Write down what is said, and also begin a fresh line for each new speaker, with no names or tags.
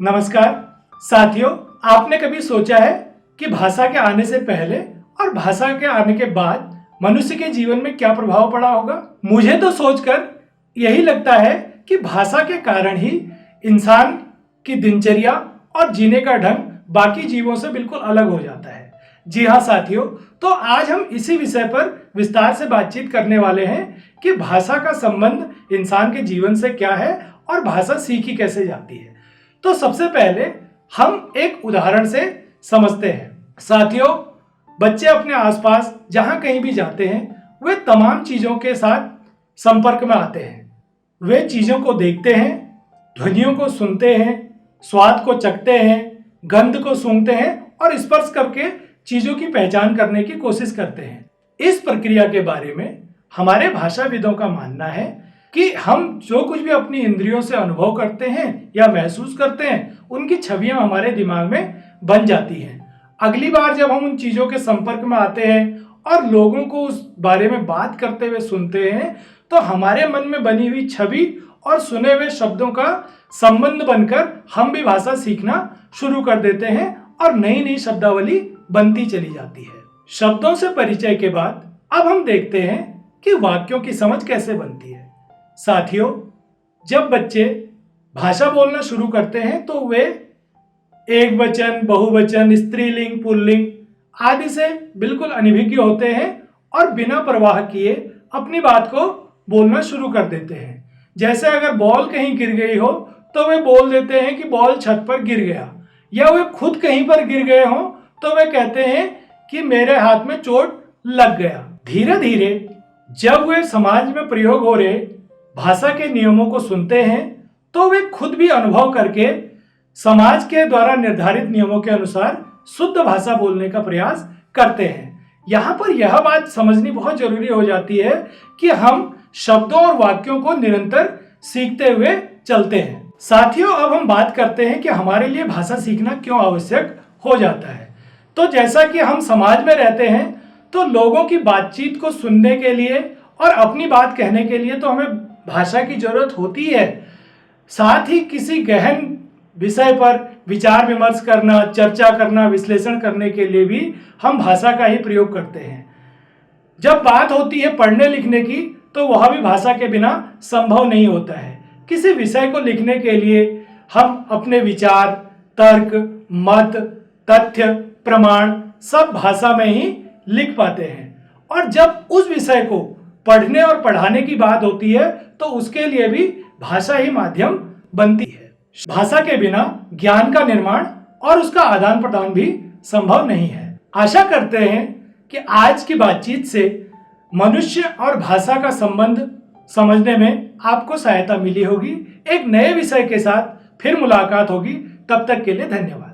नमस्कार साथियों, आपने कभी सोचा है कि भाषा के आने से पहले और भाषा के आने के बाद मनुष्य के जीवन में क्या प्रभाव पड़ा होगा। मुझे तो सोचकर यही लगता है कि भाषा के कारण ही इंसान की दिनचर्या और जीने का ढंग बाकी जीवों से बिल्कुल अलग हो जाता है। जी हाँ साथियों, तो आज हम इसी विषय पर विस्तार से बातचीत करने वाले हैं कि भाषा का संबंध इंसान के जीवन से क्या है और भाषा सीखी कैसे जाती है। तो सबसे पहले हम एक उदाहरण से समझते हैं। साथियों, बच्चे अपने आसपास जहां कहीं भी जाते हैं वे तमाम चीजों के साथ संपर्क में आते हैं। वे चीजों को देखते हैं, ध्वनियों को सुनते हैं, स्वाद को चखते हैं, गंध को सूंघते हैं और स्पर्श करके चीजों की पहचान करने की कोशिश करते हैं। इस प्रक्रिया के बारे में हमारे भाषाविदों का मानना है कि हम जो कुछ भी अपनी इंद्रियों से अनुभव करते हैं या महसूस करते हैं, उनकी छवियां हमारे दिमाग में बन जाती हैं। अगली बार जब हम उन चीजों के संपर्क में आते हैं और लोगों को उस बारे में बात करते हुए सुनते हैं, तो हमारे मन में बनी हुई छवि और सुने हुए शब्दों का संबंध बनकर हम भी भाषा सीखना शुरू कर देते हैं और नई नई शब्दावली बनती चली जाती है। शब्दों से परिचय के बाद अब हम देखते हैं कि वाक्यों की समझ कैसे बनती है। साथियों, जब बच्चे भाषा बोलना शुरू करते हैं तो वे एक वचन, बहुवचन, स्त्रीलिंग, पुल्लिंग आदि से बिल्कुल अनभिज्ञ होते हैं और बिना परवाह किए अपनी बात को बोलना शुरू कर देते हैं। जैसे अगर बॉल कहीं गिर गई हो तो वे बोल देते हैं कि बॉल छत पर गिर गया, या वे खुद कहीं पर गिर गए हों तो वे कहते हैं कि मेरे हाथ में चोट लग गया। धीरे धीरे जब वे समाज में प्रयोग हो रहे भाषा के नियमों को सुनते हैं तो वे खुद भी अनुभव करके समाज के द्वारा निर्धारित नियमों के अनुसार शुद्ध भाषा बोलने का प्रयास करते हैं। यहाँ पर यह बात समझनी बहुत जरूरी हो जाती है कि हम शब्दों और वाक्यों को निरंतर सीखते हुए चलते हैं। साथियों, अब हम बात करते हैं कि हमारे लिए भाषा सीखना क्यों आवश्यक हो जाता है। तो जैसा कि हम समाज में रहते हैं तो लोगों की बातचीत को सुनने के लिए और अपनी बात कहने के लिए तो हमें भाषा की जरूरत होती है। साथ ही किसी गहन विषय पर विचार विमर्श करना, चर्चा करना, विश्लेषण करने के लिए भी हम भाषा का ही प्रयोग करते हैं। जब बात होती है पढ़ने लिखने की तो वह भी भाषा के बिना संभव नहीं होता है। किसी विषय को लिखने के लिए हम अपने विचार, तर्क, मत, तथ्य, प्रमाण सब भाषा में ही लिख पाते हैं। और जब उस विषय को पढ़ने और पढ़ाने की बात होती है तो उसके लिए भी भाषा ही माध्यम बनती है। भाषा के बिना ज्ञान का निर्माण और उसका आदान प्रदान भी संभव नहीं है। आशा करते हैं कि आज की बातचीत से मनुष्य और भाषा का संबंध समझने में आपको सहायता मिली होगी। एक नए विषय के साथ फिर मुलाकात होगी। तब तक के लिए धन्यवाद।